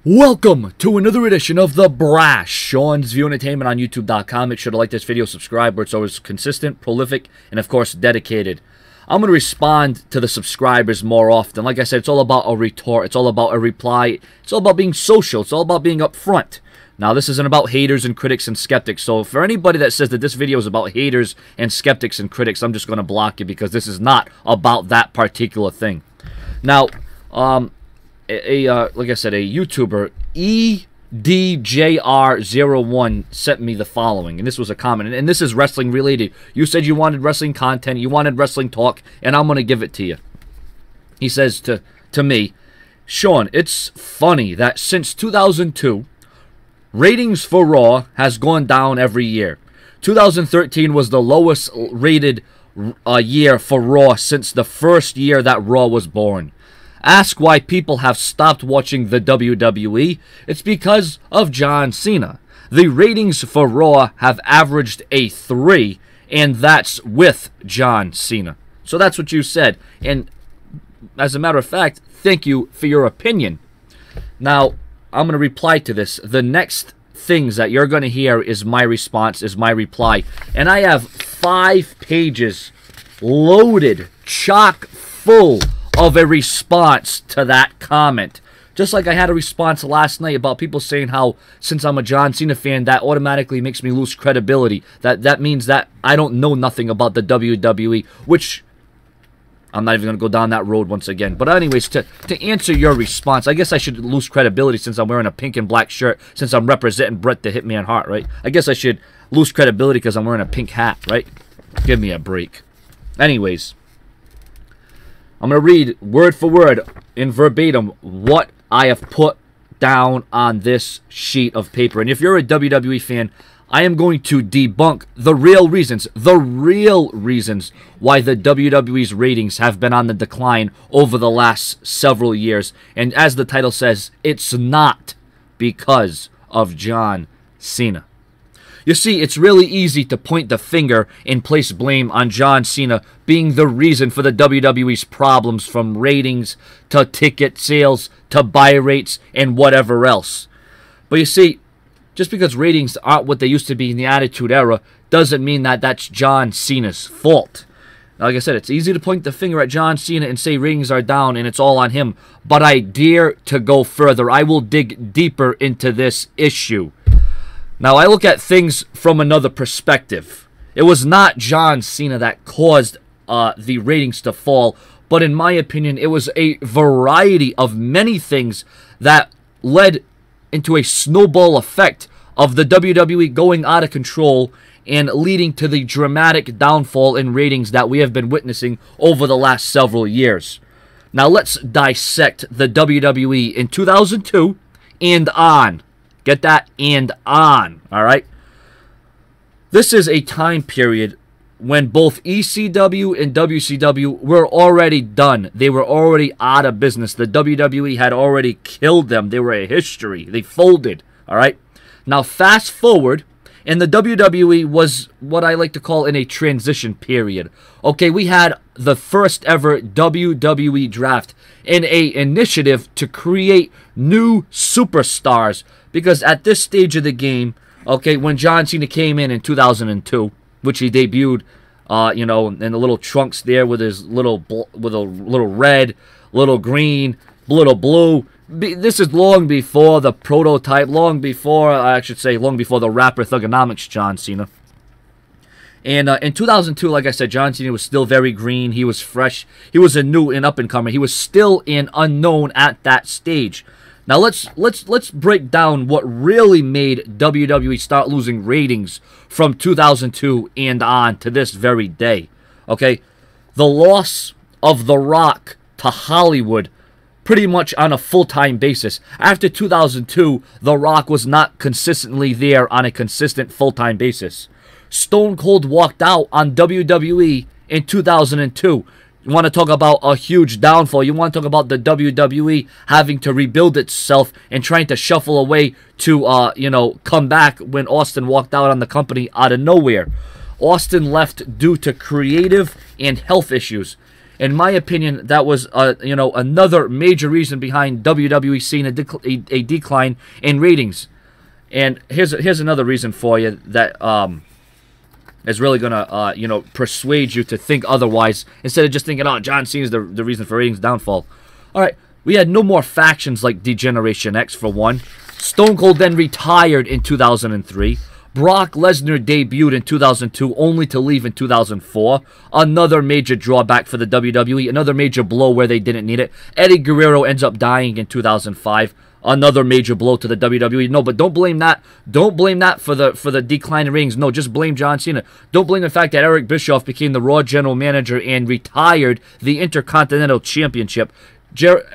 Welcome to another edition of The Brash, Sean's View Entertainment on YouTube.com. Make sure to like this video, subscribe, where it's always consistent, prolific, and of course, dedicated. I'm going to respond to the subscribers more often. Like I said, it's all about a retort. It's all about a reply. It's all about being social. It's all about being upfront. Now, this isn't about haters and critics and skeptics. So for anybody that says that this video is about haters and skeptics and critics, I'm just going to block you because this is not about that particular thing. Now, like I said, a YouTuber, EDJR01, sent me the following, and this was a comment, and this is wrestling related. You said you wanted wrestling content, you wanted wrestling talk, and I'm going to give it to you. He says to me, Sean, it's funny that since 2002, ratings for Raw has gone down every year. 2013 was the lowest rated year for Raw since the first year that Raw was born. Ask why people have stopped watching the WWE. It's because of John Cena. The ratings for Raw have averaged a 3, and that's with John Cena. So that's what you said. And as a matter of fact, thank you for your opinion. Now, I'm going to reply to this. The next things that you're going to hear is my response, is my reply. And I have 5 pages loaded, chock full of a response to that comment. Just like I had a response last night about people saying how, since I'm a John Cena fan, that automatically makes me lose credibility. That means that I don't know nothing about the WWE, which I'm not even going to go down that road once again. But anyways, to answer your response, I guess I should lose credibility since I'm wearing a pink and black shirt, since I'm representing Bret the Hitman Hart, right? I guess I should lose credibility because I'm wearing a pink hat, right? Give me a break. Anyways, I'm going to read word for word in verbatim what I have put down on this sheet of paper. And if you're a WWE fan, I am going to debunk the real reasons why the WWE's ratings have been on the decline over the last several years. And as the title says, it's not because of John Cena. You see, it's really easy to point the finger and place blame on John Cena being the reason for the WWE's problems, from ratings to ticket sales to buy rates and whatever else. But you see, just because ratings aren't what they used to be in the Attitude Era doesn't mean that that's John Cena's fault. Like I said, it's easy to point the finger at John Cena and say ratings are down and it's all on him. But I dare to go further. I will dig deeper into this issue. Now, I look at things from another perspective. It was not John Cena that caused the ratings to fall, but in my opinion, it was a variety of many things that led into a snowball effect of the WWE going out of control and leading to the dramatic downfall in ratings that we have been witnessing over the last several years. Now, let's dissect the WWE in 2002 and on. Get that? And on. Alright? This is a time period when both ECW and WCW were already done. They were already out of business. The WWE had already killed them. They were a history. They folded. Alright? Now, fast forward, and the WWE was what I like to call in a transition period. Okay, we had the first ever WWE draft in an initiative to create new superstars. Because at this stage of the game, okay, when John Cena came in 2002, which he debuted, you know, in the little trunks there with his little red, little green, little blue. This is long before the prototype, long before the rapper Thugonomics John Cena. And in 2002, like I said, John Cena was still very green. He was fresh. He was a new and up-and-comer. He was still an unknown at that stage. Now let's break down what really made WWE start losing ratings from 2002 and on to this very day. Okay, the loss of The Rock to Hollywood pretty much on a full-time basis. After 2002, The Rock was not consistently there on a consistent full-time basis. Stone Cold walked out on WWE in 2002. You want to talk about a huge downfall. You want to talk about the WWE having to rebuild itself and trying to shuffle away to, you know, come back when Austin walked out on the company out of nowhere. Austin left due to creative and health issues. In my opinion, that was another major reason behind WWE seeing a decline in ratings. And here's another reason for you that is really gonna persuade you to think otherwise instead of just thinking, oh, John Cena's the reason for ratings downfall. All right, we had no more factions like Degeneration X for one. Stone Cold then retired in 2003. Brock Lesnar debuted in 2002, only to leave in 2004. Another major drawback for the WWE, another major blow where they didn't need it. Eddie Guerrero ends up dying in 2005. Another major blow to the WWE. No, but don't blame that. Don't blame that for the decline in ratings. No, just blame John Cena. Don't blame the fact that Eric Bischoff became the Raw general manager and retired the Intercontinental Championship.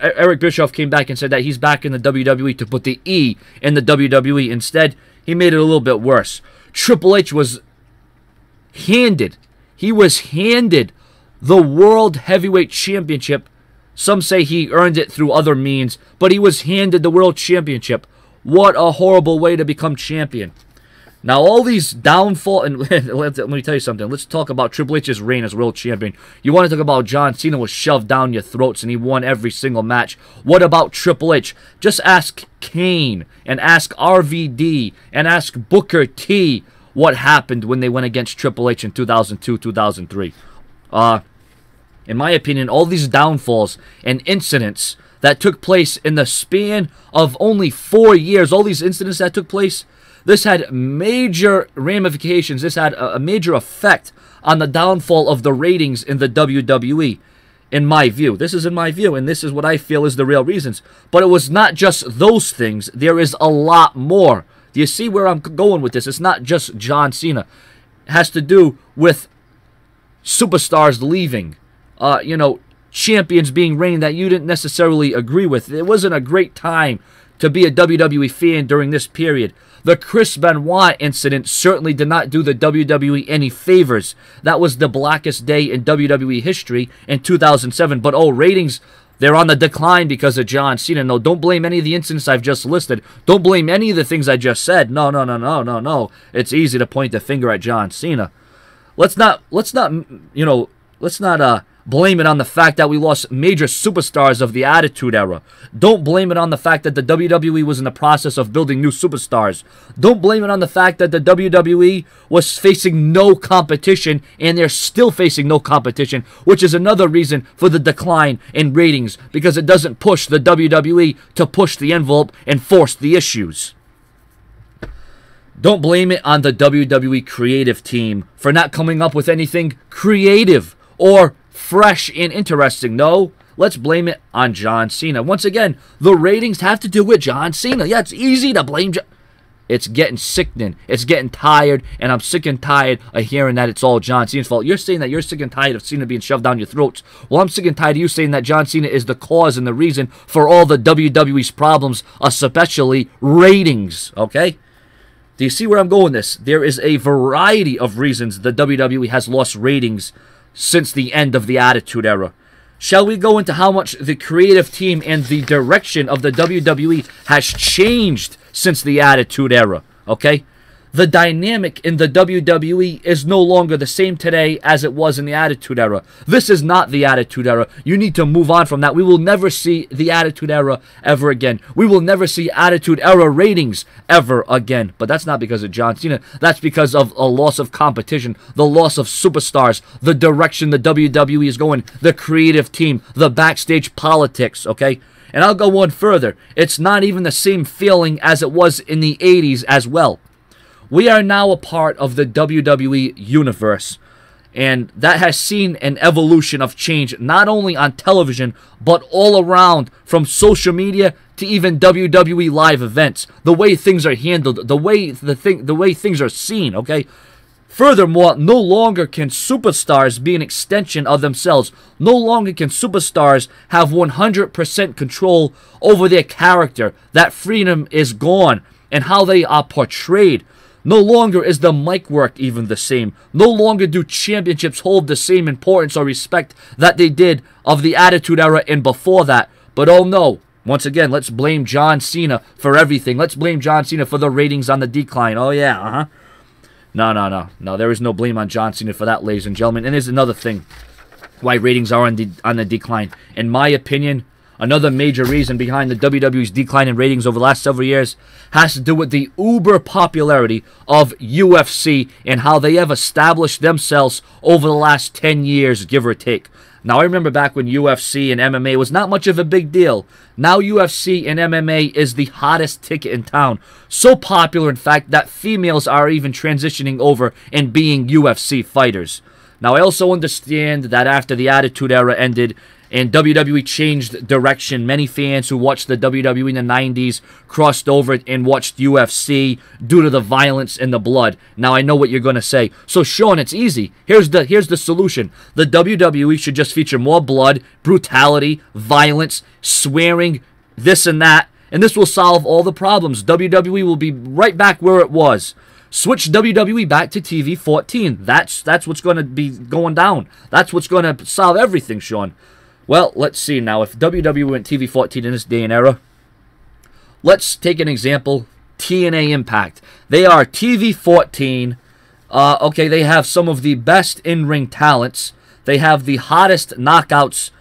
Eric Bischoff came back and said that he's back in the WWE to put the E in the WWE. Instead, he made it a little bit worse. Triple H was handed. He was handed the World Heavyweight Championship. Some say he earned it through other means, but he was handed the World Championship. What a horrible way to become champion. Now, all these downfall, and let me tell you something. Let's talk about Triple H's reign as world champion. You want to talk about John Cena was shoved down your throats and he won every single match. What about Triple H? Just ask Kane and ask RVD and ask Booker T what happened when they went against Triple H in 2002, 2003. In my opinion, all these downfalls and incidents that took place in the span of only 4 years, all these incidents that took place, this had major ramifications. This had a major effect on the downfall of the ratings in the WWE, in my view. This is in my view, and this is what I feel is the real reasons. But it was not just those things. There is a lot more. Do you see where I'm going with this? It's not just John Cena. It has to do with superstars leaving. Champions being reigned that you didn't necessarily agree with. It wasn't a great time to be a WWE fan during this period. The Chris Benoit incident certainly did not do the WWE any favors. That was the blackest day in WWE history in 2007. But ratings, they're on the decline because of John Cena. No, don't blame any of the incidents I've just listed. Don't blame any of the things I just said. No. It's easy to point the finger at John Cena. Let's not blame it on the fact that we lost major superstars of the Attitude Era. Don't blame it on the fact that the WWE was in the process of building new superstars. Don't blame it on the fact that the WWE was facing no competition, and they're still facing no competition, which is another reason for the decline in ratings, because it doesn't push the WWE to push the envelope and force the issues. Don't blame it on the WWE creative team for not coming up with anything creative or fresh and interesting. No, let's blame it on John Cena. Once again, the ratings have to do with John Cena. Yeah, it's easy to blame It's getting sickening. It's getting tired, and I'm sick and tired of hearing that it's all John Cena's fault. You're saying that you're sick and tired of Cena being shoved down your throats. Well, I'm sick and tired of you saying that John Cena is the cause and the reason for all the WWE's problems, especially ratings, okay? Do you see where I'm going with this? There is a variety of reasons the WWE has lost ratings since the end of the Attitude Era. Shall we go into how much the creative team and the direction of the WWE has changed since the Attitude Era? Okay? The dynamic in the WWE is no longer the same today as it was in the Attitude Era. This is not the Attitude Era. You need to move on from that. We will never see the Attitude Era ever again. We will never see Attitude Era ratings ever again. But that's not because of John Cena. That's because of a loss of competition, the loss of superstars, the direction the WWE is going, the creative team, the backstage politics, okay? And I'll go one further. It's not even the same feeling as it was in the 80s as well. We are now a part of the WWE universe, and that has seen an evolution of change not only on television, but all around, from social media to even WWE live events. The way things are handled, the way things are seen, okay? Furthermore, no longer can superstars be an extension of themselves. No longer can superstars have 100% control over their character. That freedom is gone, and how they are portrayed. No longer is the mic work even the same. No longer do championships hold the same importance or respect that they did of the Attitude Era and before that. But oh no, once again, let's blame John Cena for everything. Let's blame John Cena for the ratings on the decline. Oh yeah, No, there is no blame on John Cena for that, ladies and gentlemen. And here's another thing. why ratings are on the decline. In my opinion, another major reason behind the WWE's decline in ratings over the last several years has to do with the uber popularity of UFC and how they have established themselves over the last 10 years, give or take. Now, I remember back when UFC and MMA was not much of a big deal. Now UFC and MMA is the hottest ticket in town. So popular, in fact, that females are even transitioning over and being UFC fighters. Now, I also understand that after the Attitude Era ended and WWE changed direction, many fans who watched the WWE in the 90s crossed over and watched UFC due to the violence and the blood. Now, I know what you're going to say. So, Sean, it's easy. Here's the solution. The WWE should just feature more blood, brutality, violence, swearing, this and that, and this will solve all the problems. WWE will be right back where it was. Switch WWE back to TV 14. That's what's going to be going down. That's what's going to solve everything, Sean. Well, let's see now. If WWE went TV 14 in this day and era, let's take an example. TNA Impact. They are TV 14. Okay, they have some of the best in-ring talents. They have the hottest knockouts,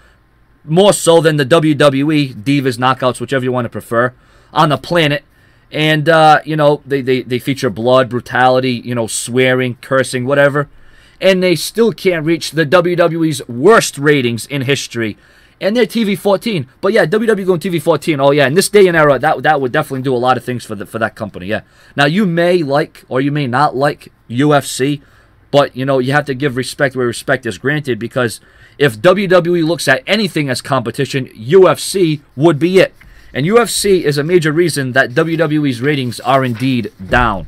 more so than the WWE Divas knockouts, whichever you want to prefer, on the planet. And, you know, they feature blood, brutality, you know, swearing, cursing, whatever. And they still can't reach the WWE's worst ratings in history. And they're TV 14. But yeah, WWE going TV 14. Oh yeah, in this day and era, that would definitely do a lot of things for that company. Yeah. Now you may like or you may not like UFC, but you know you have to give respect where respect is granted, because if WWE looks at anything as competition, UFC would be it. And UFC is a major reason that WWE's ratings are indeed down.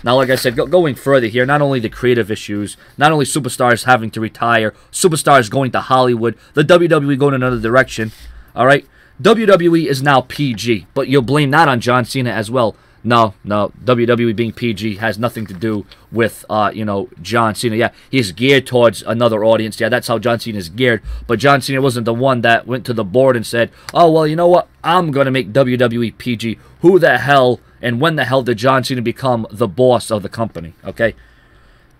Now, like I said, going further here, not only the creative issues, not only superstars having to retire, superstars going to Hollywood, the WWE going another direction, all right? WWE is now PG, but you'll blame that on John Cena as well. No, WWE being PG has nothing to do with, you know, John Cena. Yeah, he's geared towards another audience. Yeah, that's how John Cena is geared. But John Cena wasn't the one that went to the board and said, oh, well, you know what? I'm going to make WWE PG. Who the hell and when the hell did John Cena become the boss of the company, okay?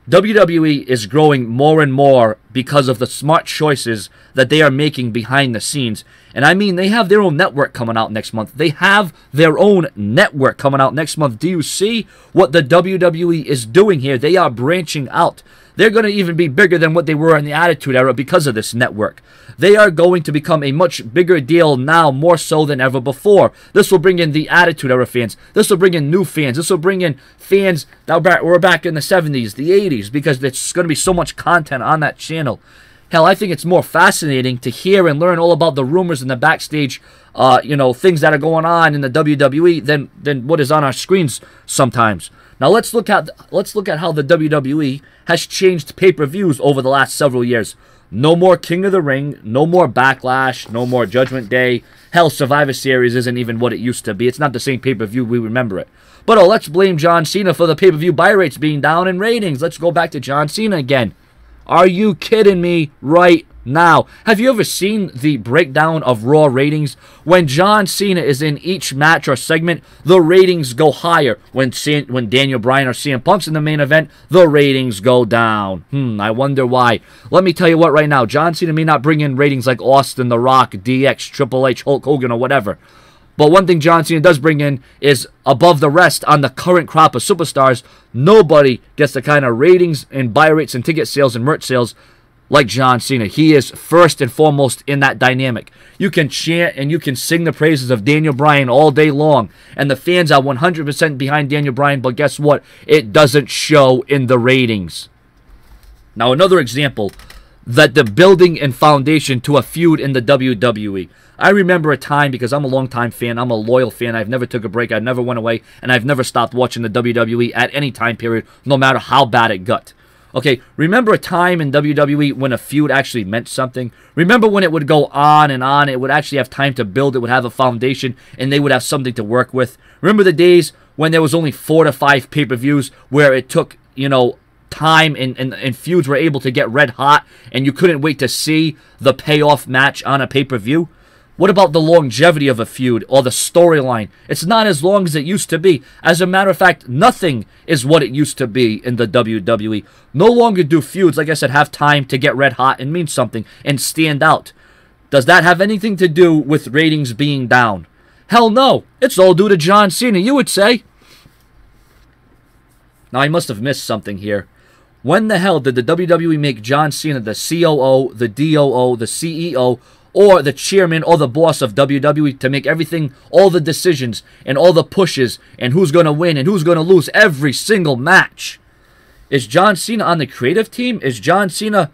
WWE is growing more and more because of the smart choices that they are making behind the scenes. And I mean, they have their own network coming out next month. They have their own network coming out next month. Do you see what the WWE is doing here? They are branching out. They're going to even be bigger than what they were in the Attitude Era because of this network. They are going to become a much bigger deal now, more so than ever before. This will bring in the Attitude Era fans. This will bring in new fans. This will bring in fans that were back in the 70s, the 80s, because there's going to be so much content on that channel. Hell, I think it's more fascinating to hear and learn all about the rumors and the backstage, you know, things that are going on in the WWE than what is on our screens sometimes. Now let's look at how the WWE has changed pay-per-views over the last several years. No more King of the Ring, no more Backlash, no more Judgment Day. Hell, Survivor Series isn't even what it used to be. It's not the same pay-per-view we remember it. But oh, let's blame John Cena for the pay-per-view buy rates being down in ratings. Let's go back to John Cena again. Are you kidding me right now? Have you ever seen the breakdown of Raw ratings? When John Cena is in each match or segment, the ratings go higher. When Daniel Bryan or CM Punk's in the main event, the ratings go down. I wonder why. Let me tell you what right now. John Cena may not bring in ratings like Austin, The Rock, DX, Triple H, Hulk Hogan, or whatever. But one thing John Cena does bring in is above the rest on the current crop of superstars. Nobody gets the kind of ratings and buy rates and ticket sales and merch sales like John Cena. He is first and foremost in that dynamic. You can chant and you can sing the praises of Daniel Bryan all day long, and the fans are 100% behind Daniel Bryan, but guess what? It doesn't show in the ratings. Now, another example that the building and foundation to a feud in the WWE. I remember a time, because I'm a longtime fan, I'm a loyal fan, I've never took a break, I never went away, and I've never stopped watching the WWE at any time period, no matter how bad it got. Okay, remember a time in WWE when a feud actually meant something? Remember when it would go on, it would actually have time to build, it would have a foundation, and they would have something to work with? Remember the days when there was only 4 to 5 pay-per-views where it took, you know, time and feuds were able to get red hot and you couldn't wait to see the payoff match on a pay-per-view? What about the longevity of a feud or the storyline? It's not as long as it used to be. As a matter of fact, nothing is what it used to be in the WWE. No longer do feuds, like I said, have time to get red hot and mean something and stand out. Does that have anything to do with ratings being down? Hell no. It's all due to John Cena, you would say. Now, I must have missed something here. When the hell did the WWE make John Cena the COO, the DOO, the CEO, or the chairman or the boss of WWE to make everything, all the decisions and all the pushes and who's going to win and who's going to lose every single match? Is John Cena on the creative team? Is John Cena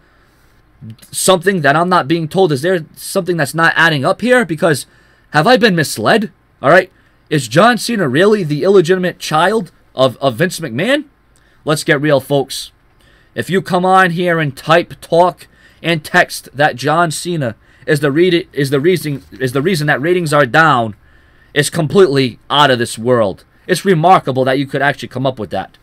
something that I'm not being told? Is there something that's not adding up here? Because have I been misled? All right. Is John Cena really the illegitimate child of Vince McMahon? Let's get real, folks. If you come on here and type, talk, and text that John Cena is the reason that ratings are down, is completely out of this world. It's remarkable that you could actually come up with that.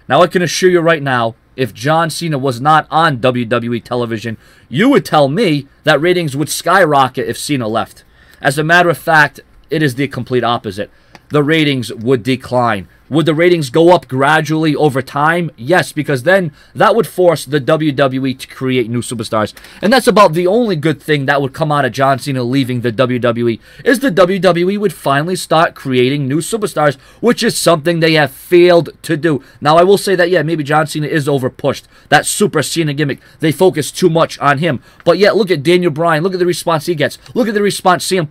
Now, I can assure you right now, if John Cena was not on WWE television, you would tell me that ratings would skyrocket if Cena left. As a matter of fact, it is the complete opposite. The ratings would decline. Would the ratings go up gradually over time? Yes, because then that would force the WWE to create new superstars. And that's about the only good thing that would come out of John Cena leaving the WWE, is the WWE would finally start creating new superstars, which is something they have failed to do. Now, I will say that, yeah, maybe John Cena is overpushed. That Super Cena gimmick, they focus too much on him. But yet, look at Daniel Bryan. Look at the response he gets. Look at the response CM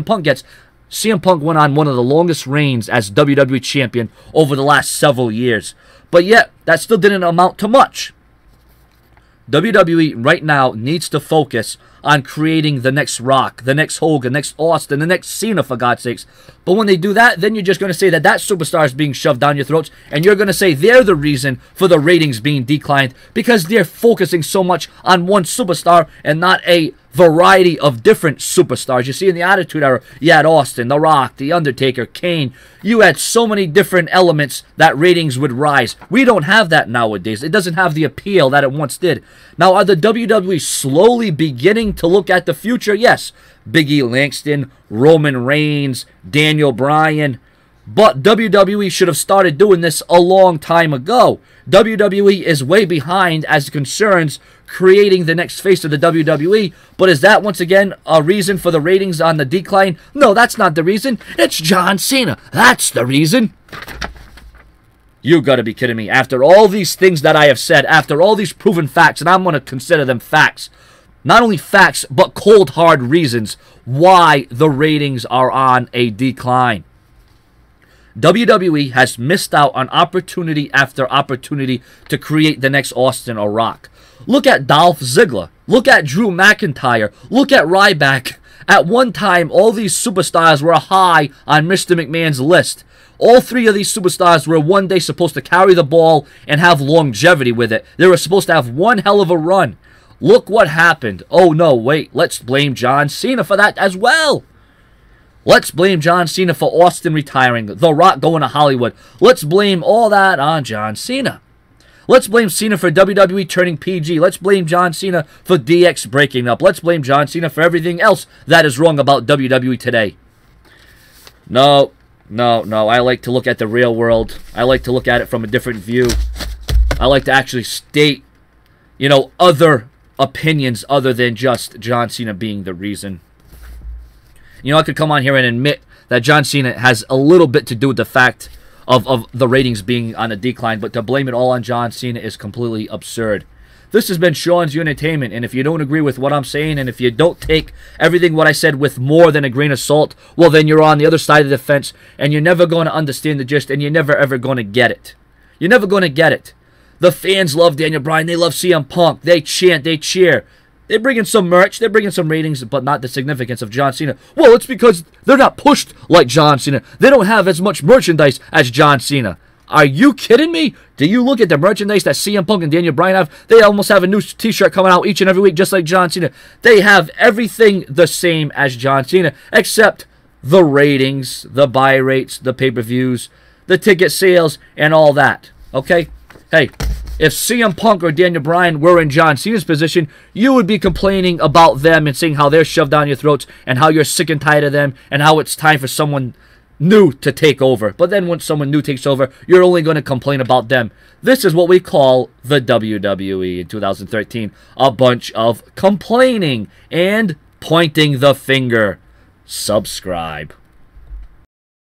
Punk gets. CM Punk went on one of the longest reigns as WWE Champion over the last several years. But yet, that still didn't amount to much. WWE right now needs to focus on creating the next Rock, the next Hogan, the next Austin, the next Cena, for God's sakes. But when they do that, then you're just going to say that that superstar is being shoved down your throats, and you're going to say they're the reason for the ratings being declined because they're focusing so much on one superstar and not a variety of different superstars. You see, in the Attitude Era, you had Austin, The Rock, The Undertaker, Kane. You had so many different elements that ratings would rise. We don't have that nowadays. It doesn't have the appeal that it once did. Now, are the WWE slowly beginning to look at the future? Yes. Big E Langston, Roman Reigns, Daniel Bryan. But WWE should have started doing this a long time ago. WWE is way behind as it concerns creating the next face of the WWE. But is that, once again, a reason for the ratings on the decline? No, that's not the reason. It's John Cena. That's the reason. You gotta be kidding me. After all these things that I have said, after all these proven facts, and I'm gonna consider them facts, not only facts, but cold, hard reasons why the ratings are on a decline. WWE has missed out on opportunity after opportunity to create the next Austin or Rock. Look at Dolph Ziggler. Look at Drew McIntyre. Look at Ryback. At one time, all these superstars were high on Mr. McMahon's list. All three of these superstars were one day supposed to carry the ball and have longevity with it. They were supposed to have one hell of a run. Look what happened. Oh, no, wait. Let's blame John Cena for that as well. Let's blame John Cena for Austin retiring, The Rock going to Hollywood. Let's blame all that on John Cena. Let's blame Cena for WWE turning PG. Let's blame John Cena for DX breaking up. Let's blame John Cena for everything else that is wrong about WWE today. No. I like to look at the real world. I like to look at it from a different view. I like to actually state, other opinions other than just John Cena being the reason. I could come on here and admit that John Cena has a little bit to do with the fact of the ratings being on a decline, but to blame it all on John Cena is completely absurd. This has been Sean's Entertainment, and if you don't agree with what I'm saying, and if you don't take everything what I said with more than a grain of salt, well, then you're on the other side of the fence, and you're never going to understand the gist, and you're never, ever going to get it. You're never going to get it. The fans love Daniel Bryan. They love CM Punk. They chant. They cheer. They bring in some merch, they bring in some ratings, but not the significance of John Cena. Well, it's because they're not pushed like John Cena. They don't have as much merchandise as John Cena. Are you kidding me? Do you look at the merchandise that CM Punk and Daniel Bryan have? They almost have a new t-shirt coming out each and every week, just like John Cena. They have everything the same as John Cena, except the ratings, the buy rates, the pay-per-views, the ticket sales, and all that. Okay? Hey, If CM Punk or Daniel Bryan were in John Cena's position, you would be complaining about them and saying how they're shoved down your throats and how you're sick and tired of them and how it's time for someone new to take over. But then when someone new takes over, you're only going to complain about them. This is what we call the WWE in 2013. A bunch of complaining and pointing the finger. Subscribe.